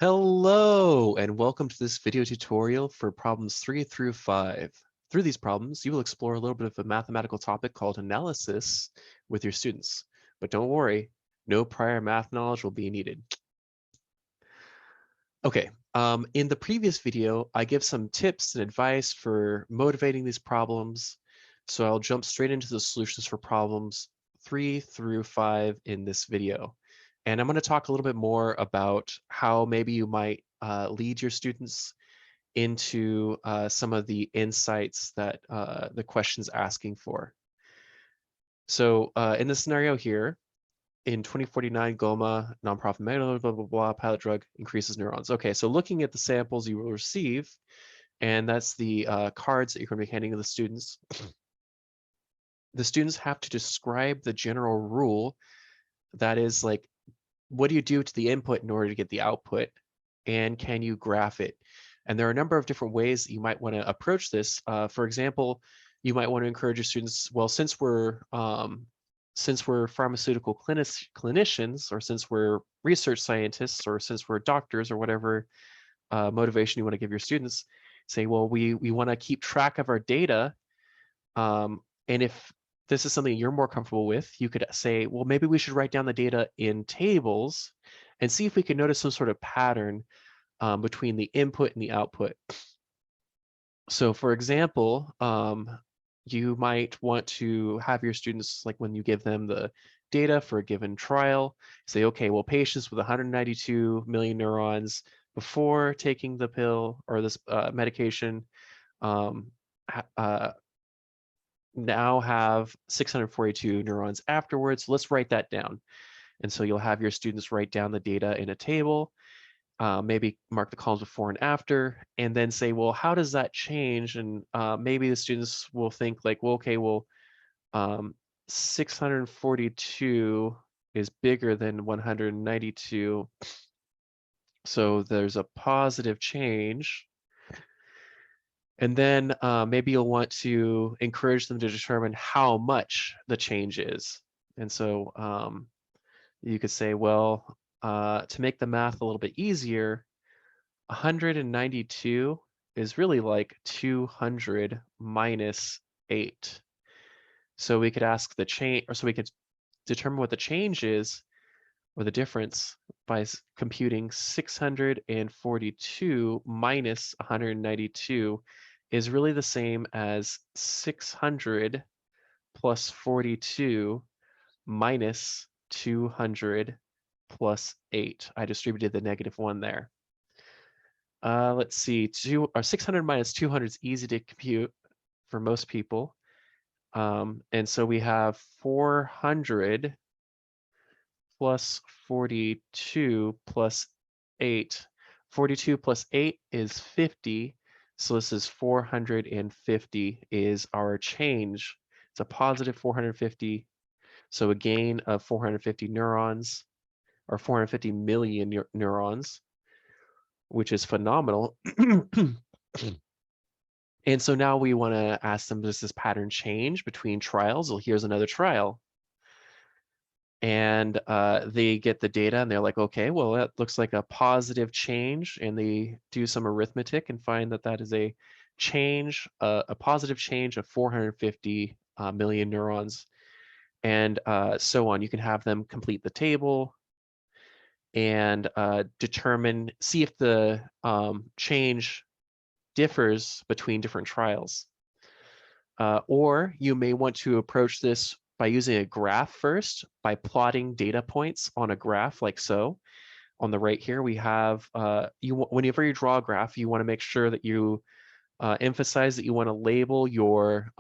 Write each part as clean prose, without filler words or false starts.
Hello, and welcome to this video tutorial for problems 3 through 5. Through these problems, you will explore a little bit of a mathematical topic called analysis with your students. But don't worry, no prior math knowledge will be needed. Okay, in the previous video, I give some tips and advice for motivating these problems. So I'll jump straight into the solutions for problems 3 through 5 in this video. And I'm going to talk a little bit more about how maybe you might lead your students into some of the insights that the question's asking for. So in this scenario here, in 2049, Goma, nonprofit mega, blah, blah, blah, pilot drug increases neurons. Okay, so looking at the samples you will receive, and that's the cards that you're going to be handing to the students. The students have to describe the general rule. That is like, what do you do to the input in order to get the output? And can you graph it? And there are a number of different ways that you might want to approach this. For example, you might want to encourage your students, well, since we're pharmaceutical clinicians, or since we're research scientists, or since we're doctors, or whatever motivation you want to give your students, say, well, we want to keep track of our data. And if this is something you're more comfortable with, you could say, well, maybe we should write down the data in tables and see if we can notice some sort of pattern between the input and the output. So for example, you might want to have your students, like when you give them the data for a given trial, say, okay, well, patients with 192 million neurons before taking the pill or this medication now have 642 neurons afterwards. Let's write that down. And so you'll have your students write down the data in a table, maybe mark the columns before and after, and then say, well, how does that change? And maybe the students will think like, well, okay, well, 642 is bigger than 192. So there's a positive change. And then maybe you'll want to encourage them to determine how much the change is. And so you could say, well, to make the math a little bit easier, 192 is really like 200 minus 8. So we could ask the change, or so we could determine what the change is, or the difference, by computing 642 minus 192 is really the same as 600 plus 42 minus 200 plus 8. I distributed the -1 there. Let's see, 600 minus 200 is easy to compute for most people. And so we have 400 plus 42 plus 8. 42 plus 8 is 50. So this is 450 is our change. It's a positive 450. So a gain of 450 neurons, or 450 million neurons, which is phenomenal. And so now we want to ask them, does this pattern change between trials? Well, here's another trial. And they get the data and they're like, okay, well, that looks like a positive change. And they do some arithmetic and find that that is a change, a positive change of 450 million neurons, and so on. You can have them complete the table and see if the change differs between different trials. Or you may want to approach this by using a graph first, by plotting data points on a graph like so. On the right here, we have, whenever you draw a graph, you want to make sure that you emphasize that you want to label your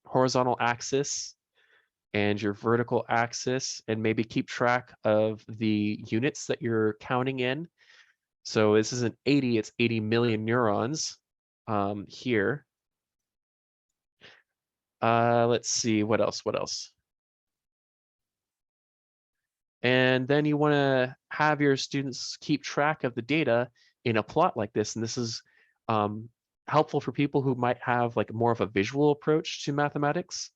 horizontal axis and your vertical axis, and maybe keep track of the units that you're counting in. So this isn't 80, it's 80 million neurons here. Let's see, what else? And then you want to have your students keep track of the data in a plot like this. And this is helpful for people who might have like more of a visual approach to mathematics.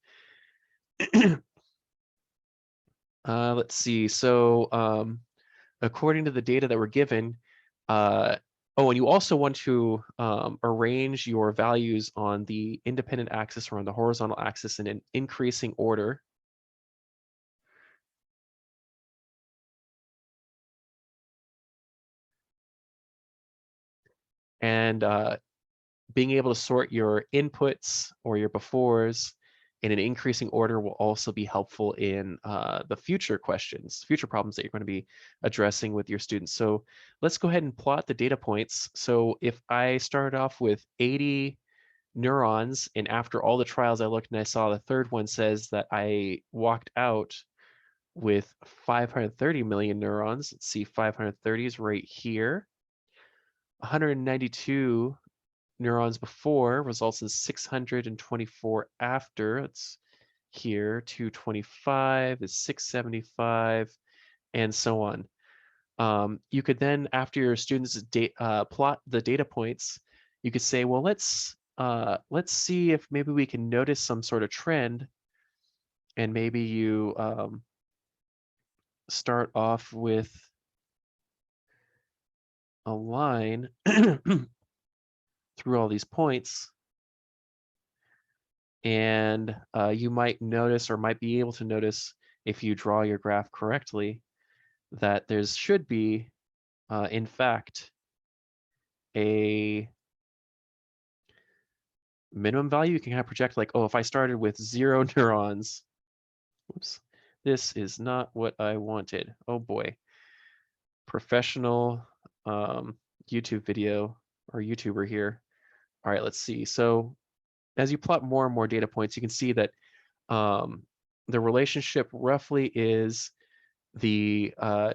Let's see, so according to the data that we're given, Oh, and you also want to arrange your values on the independent axis or on the horizontal axis in an increasing order. And being able to sort your inputs or your befores in an increasing order will also be helpful in the future questions, future problems that you're going to be addressing with your students. So let's go ahead and plot the data points. So if I started off with 80 neurons, and after all the trials I looked and I saw the third one says that I walked out with 530 million neurons. Let's see, 530 is right here. 192 neurons before results in 624 after. It's here. 225 is 675, and so on. You could then, after your students plot the data points, you could say, well, let's see if maybe we can notice some sort of trend, and maybe you start off with a line through all these points, and you might notice or might be able to notice if you draw your graph correctly that there should be, in fact, a minimum value. You can kind of project like, oh, if I started with 0 neurons, whoops, this is not what I wanted. Oh boy, professional YouTube video or YouTuber here. All right, let's see. So as you plot more and more data points, you can see that the relationship roughly is the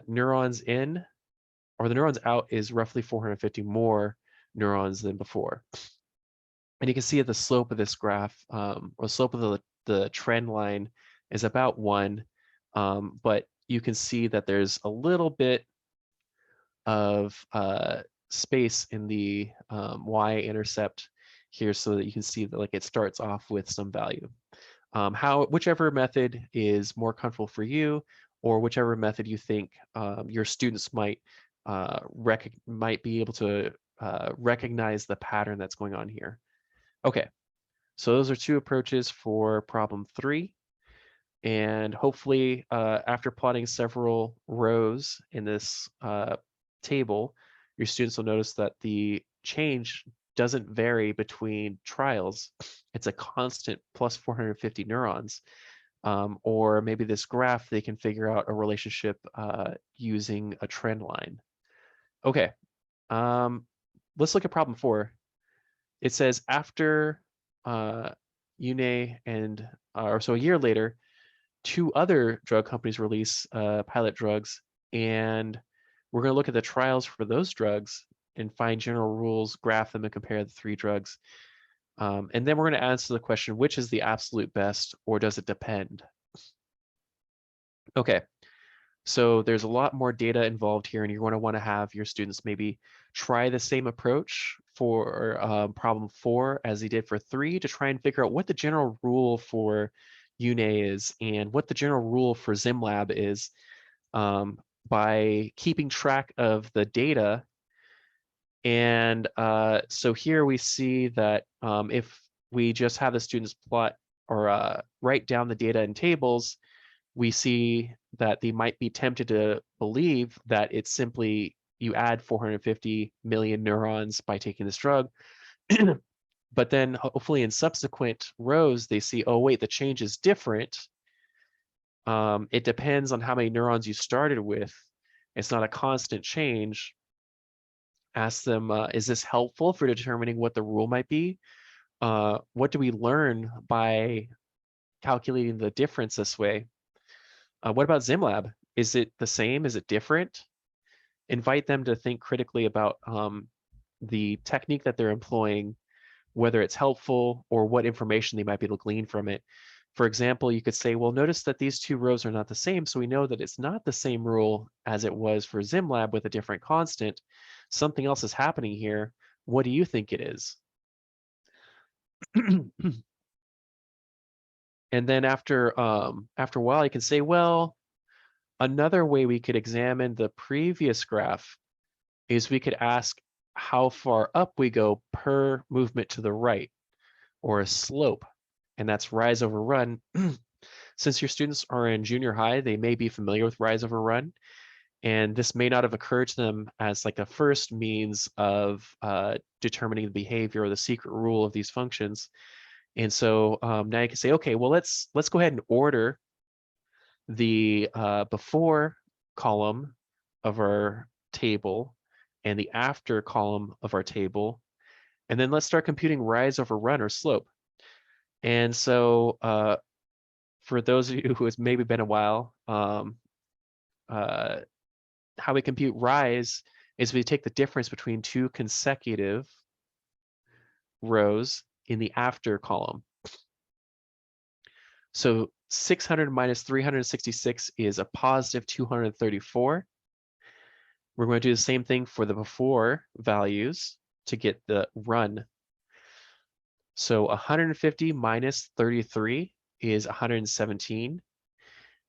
neurons in or the neurons out is roughly 450 more neurons than before. And you can see at the slope of this graph, or the slope of the trend line is about 1, but you can see that there's a little bit of space in the y-intercept here so that you can see that like it starts off with some value. Whichever method is more comfortable for you, or whichever method you think your students might be able to recognize the pattern that's going on here. Okay, so those are 2 approaches for problem 3. And hopefully, after plotting several rows in this table, your students will notice that the change doesn't vary between trials. It's a constant plus 450 neurons. Or maybe this graph, they can figure out a relationship using a trend line. Okay, let's look at problem 4. It says after Une and, or so a year later, 2 other drug companies release pilot drugs, and we're going to look at the trials for those drugs and find general rules, graph them, and compare the 3 drugs. And then we're going to answer the question, which is the absolute best, or does it depend? Okay, so there's a lot more data involved here, and you're going to want to have your students maybe try the same approach for problem 4 as they did for 3 to try and figure out what the general rule for Une is and what the general rule for ZimLab is by keeping track of the data. And so here we see that if we just have the students plot or write down the data in tables, we see that they might be tempted to believe that it's simply you add 450 million neurons by taking this drug. But then hopefully in subsequent rows, they see, oh, wait, the change is different. It depends on how many neurons you started with. It's not a constant change. Ask them, is this helpful for determining what the rule might be? What do we learn by calculating the difference this way? What about ZimLab? Is it the same? Is it different? Invite them to think critically about the technique that they're employing, whether it's helpful or what information they might be able to glean from it. For example, you could say, well, notice that these 2 rows are not the same, so we know that it's not the same rule as it was for ZimLab with a different constant. Something else is happening here. What do you think it is? And then after a while, I can say, well, another way we could examine the previous graph is we could ask how far up we go per movement to the right, or a slope, and that's rise over run. Since your students are in junior high, they may be familiar with rise over run, and this may not have occurred to them as like a first means of determining the behavior or the secret rule of these functions. And so now you can say, okay, well, let's go ahead and order the before column of our table and the after column of our table, and then let's start computing rise over run or slope. And so for those of you who has maybe been a while, how we compute rise is we take the difference between two consecutive rows in the after column. So 600 minus 366 is a positive 234. We're going to do the same thing for the before values to get the run. So 150 minus 33 is 117.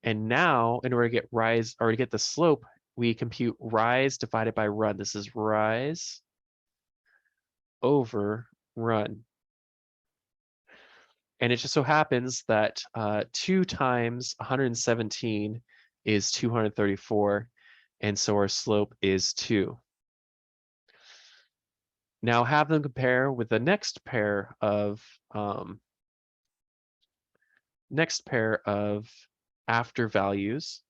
And now, in order to get rise, or to get the slope, we compute rise divided by run. This is rise over run. And it just so happens that 2 times 117 is 234, and so our slope is 2. Now have them compare with the next pair of after values,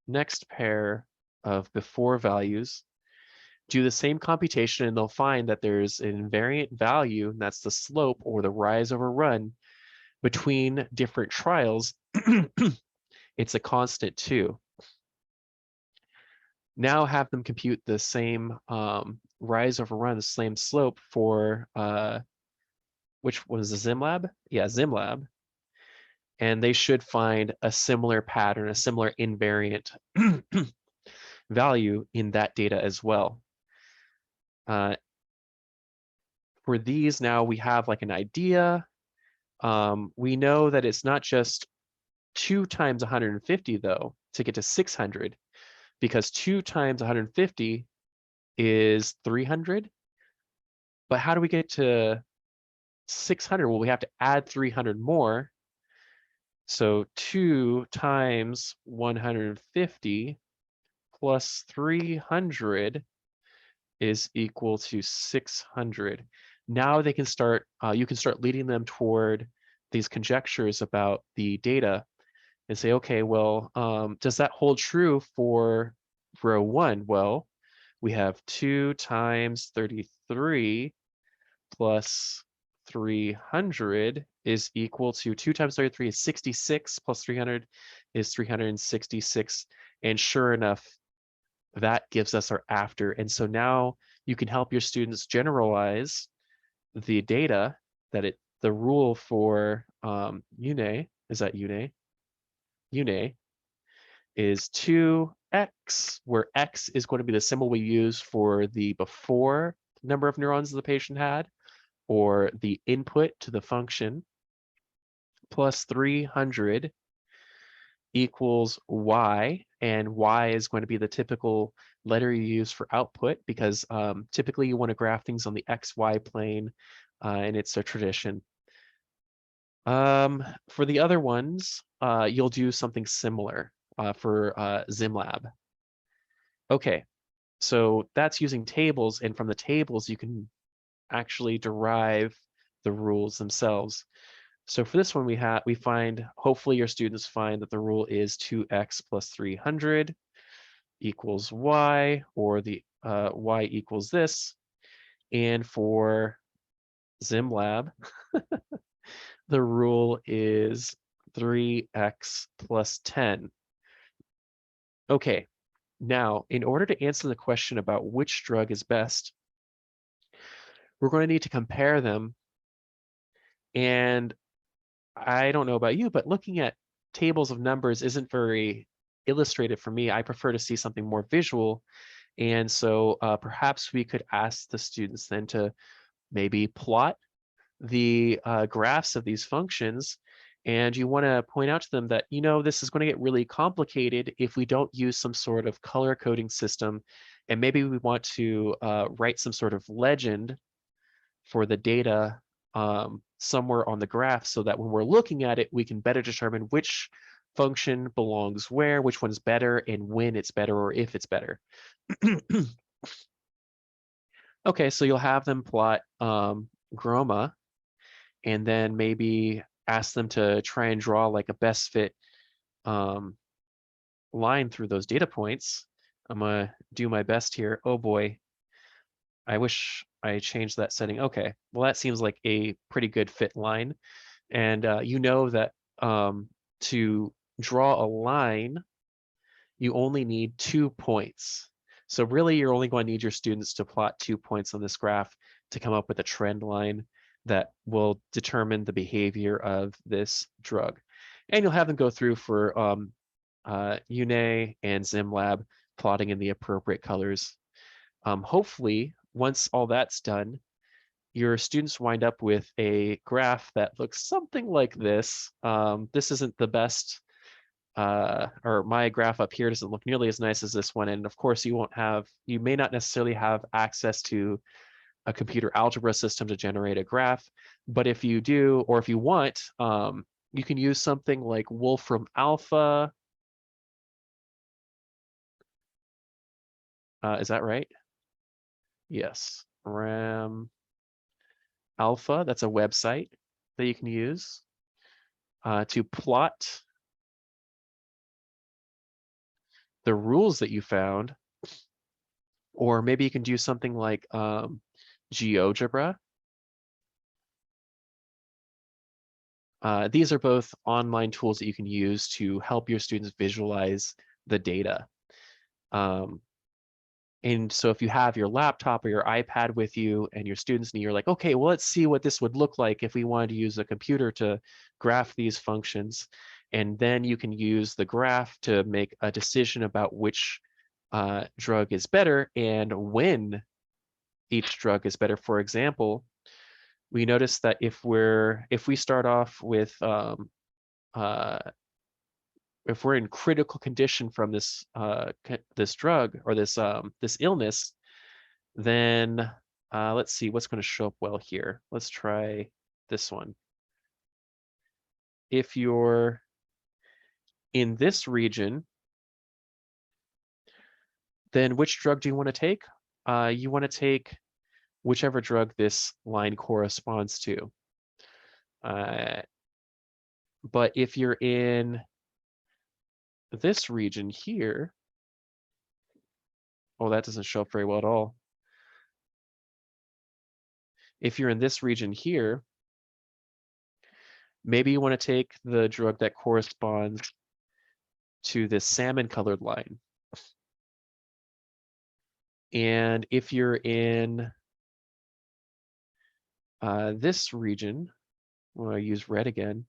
next pair of before values. Do the same computation, and they'll find that there's an invariant value, and that's the slope or the rise over run between different trials. It's a constant 2. Now have them compute the same rise over run, the same slope for which was the ZimLab? Yeah, ZimLab. And they should find a similar pattern, a similar invariant value in that data as well. For these now we have like an idea. We know that it's not just 2 times 150 though to get to 600, because 2 times 150 is 300. But how do we get to 600? Well, we have to add 300 more. So 2 times 150 plus 300 is equal to 600. Now they can start, you can start leading them toward these conjectures about the data and say, okay, well, does that hold true for row 1? Well, we have 2 times 33 plus 300 is equal to 2 times 33 is 66 plus 300 is 366. And sure enough, that gives us our after. And so now you can help your students generalize the data that the rule for UNE, is that UNE? UNE is 2x, where x is going to be the symbol we use for the before number of neurons the patient had, or the input to the function, plus 300 equals y, and y is going to be the typical letter you use for output, because typically you want to graph things on the xy plane, and it's a tradition. For the other ones, you'll do something similar for ZimLab. Okay, so that's using tables, and from the tables you can actually derive the rules themselves. So for this one, we find, hopefully your students find that the rule is 2x plus 300 equals y, or the y equals this. And for ZimLab, the rule is 3x plus 10. Okay, now in order to answer the question about which drug is best, we're going to need to compare them. And I don't know about you, but looking at tables of numbers isn't very illustrative for me. I prefer to see something more visual. And so perhaps we could ask the students then to maybe plot the graphs of these functions And you want to point out to them that, this is going to get really complicated if we don't use some sort of color coding system. And maybe we want to write some sort of legend for the data somewhere on the graph so that when we're looking at it, we can better determine which function belongs where, which one's better, and when it's better or if it's better. Okay, so you'll have them plot Groma, and then maybe ask them to try and draw like a best fit line through those data points. I'm gonna do my best here. Oh boy, I wish I changed that setting. Okay, well that seems like a pretty good fit line. And you know that to draw a line, you only need 2 points. So really, you're only going to need your students to plot 2 points on this graph to come up with a trend line that will determine the behavior of this drug. And you'll have them go through for UNE and ZimLab, plotting in the appropriate colors. Hopefully, once all that's done, your students wind up with a graph that looks something like this. This isn't the best, or my graph up here doesn't look nearly as nice as this one. And of course, you may not necessarily have access to a computer algebra system to generate a graph. But if you do, or if you want, you can use something like Wolfram Alpha. Is that right? Yes, RAM Alpha. That's a website that you can use to plot the rules that you found. Or maybe you can do something like Geogebra. These are both online tools that you can use to help your students visualize the data. And so if you have your laptop or your iPad with you and your students, and you're like, okay, well, let's see what this would look like if we wanted to use a computer to graph these functions. And then you can use the graph to make a decision about which drug is better and when each drug is better. For example, we notice that if we start off with if we're in critical condition from this this drug or this illness, then let's see what's going to show up well here. Let's try this one. If you're in this region, then which drug do you want to take? You want to take whichever drug this line corresponds to. But if you're in this region here, oh, that doesn't show up very well at all. If you're in this region here, maybe you want to take the drug that corresponds to this salmon colored line. And if you're in this region, well, I use red again.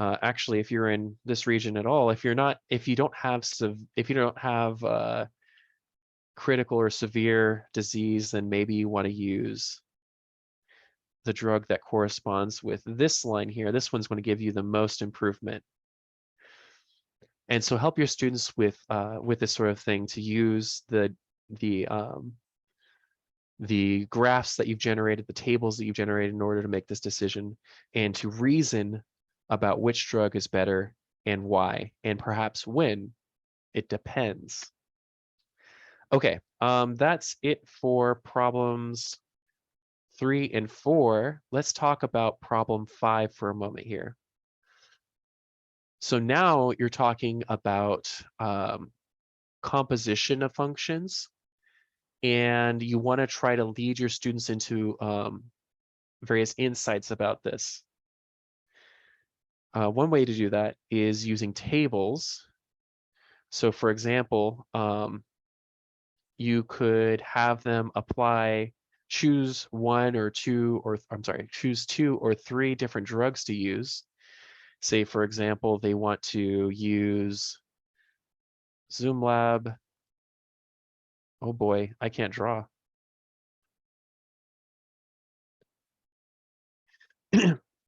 Actually, if you're in this region at all, if you don't have critical or severe disease, then maybe you want to use the drug that corresponds with this line here. This one's going to give you the most improvement. And so help your students with this sort of thing to use the graphs that you've generated, the tables that you've generated in order to make this decision, and to reason about which drug is better and why, and perhaps when. It depends. Okay, that's it for problems 3 and 4. Let's talk about problem 5 for a moment here. So now you're talking about composition of functions, and you want to try to lead your students into various insights about this. One way to do that is using tables. So for example, you could have them choose 1 or 2, or I'm sorry, choose 2 or 3 different drugs to use. Say, for example, they want to use ZoomLab. Oh boy, I can't draw.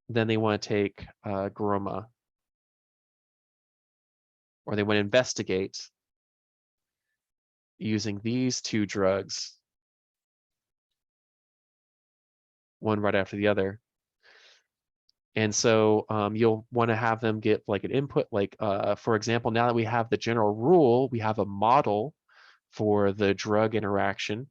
then they want to take Groma, or they want to investigate using these two drugs, one right after the other. And so you'll want to have them get like an input, like for example, now that we have the general rule, we have a model for the drug interaction.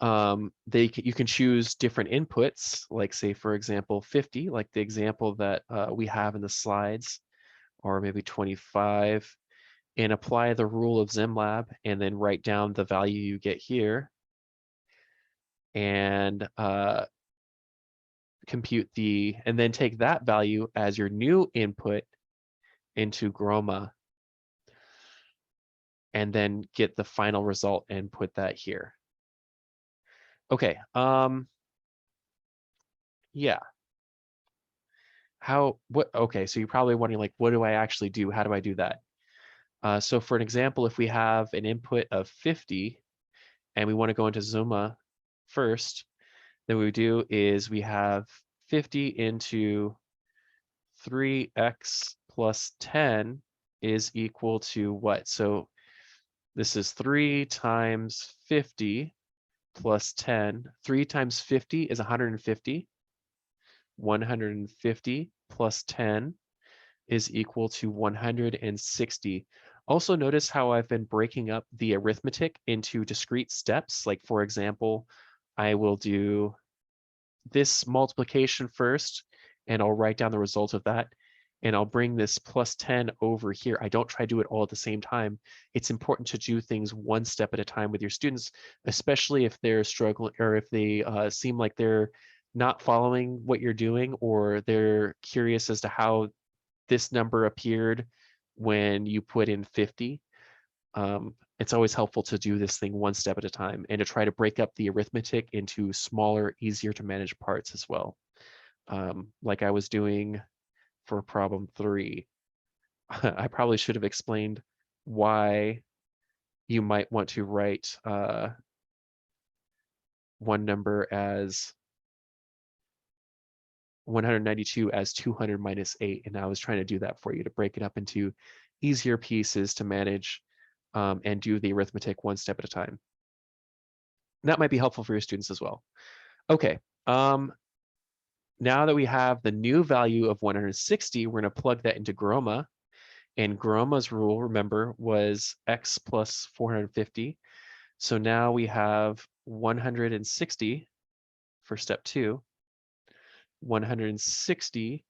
You can choose different inputs, like say, for example, 50, like the example that we have in the slides, or maybe 25, and apply the rule of ZimLab, and then write down the value you get here, and compute and then take that value as your new input into Groma, and then get the final result and put that here. Okay, yeah. Okay, so you're probably wondering, like, what do I actually do? How do I do that? So for an example, if we have an input of 50 and we want to go into Zuma first, then what we do is we have 50 into 3x plus 10 is equal to what? So this is 3 times 50 plus 10. 3 times 50 is 150. 150 plus 10 is equal to 160. Also notice how I've been breaking up the arithmetic into discrete steps. Like for example, I will do this multiplication first, and I'll write down the result of that. And I'll bring this plus 10 over here. I don't try to do it all at the same time. It's important to do things one step at a time with your students, especially if they're struggling, or if they seem like they're not following what you're doing, or they're curious as to how this number appeared when you put in 50. It's always helpful to do this thing one step at a time, and to try to break up the arithmetic into smaller, easier to manage parts as well. Like I was doing for problem 3. I probably should have explained why you might want to write one number as 192 as 200 minus 8, and I was trying to do that for you, to break it up into easier pieces to manage and do the arithmetic one step at a time. That might be helpful for your students as well. Okay, now that we have the new value of 160, we're going to plug that into Groma. And Groma's rule, remember, was x plus 450. So now we have 160 for step 2. 160,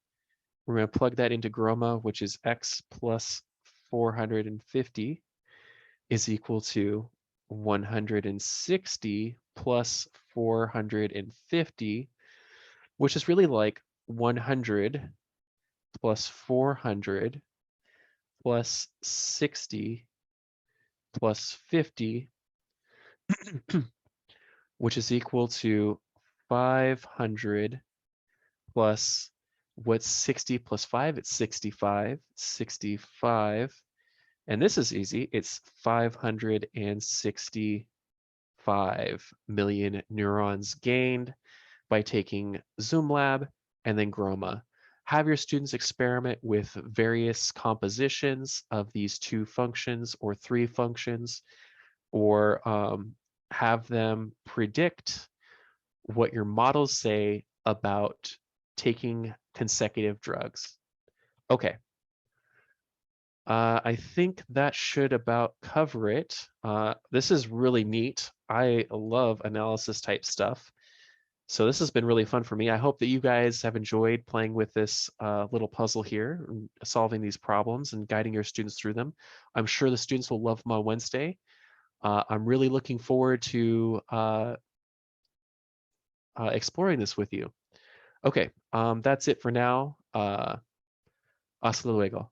we're going to plug that into Groma, which is x plus 450 is equal to 160 plus 450, which is really like 100 plus 400 plus 60 plus 50, which is equal to 500 plus, what's 60 plus 5? It's 65. 65. And this is easy. It's 565 million neurons gained by taking ZoomLab and then Groma. Have your students experiment with various compositions of these 2 functions or 3 functions, or have them predict what your models say about taking consecutive drugs. Okay. I think that should about cover it. This is really neat. I love analysis type stuff. So this has been really fun for me. I hope that you guys have enjoyed playing with this little puzzle here, solving these problems and guiding your students through them. I'm sure the students will love them on Wednesday. I'm really looking forward to exploring this with you. Okay, that's it for now. Hasta luego.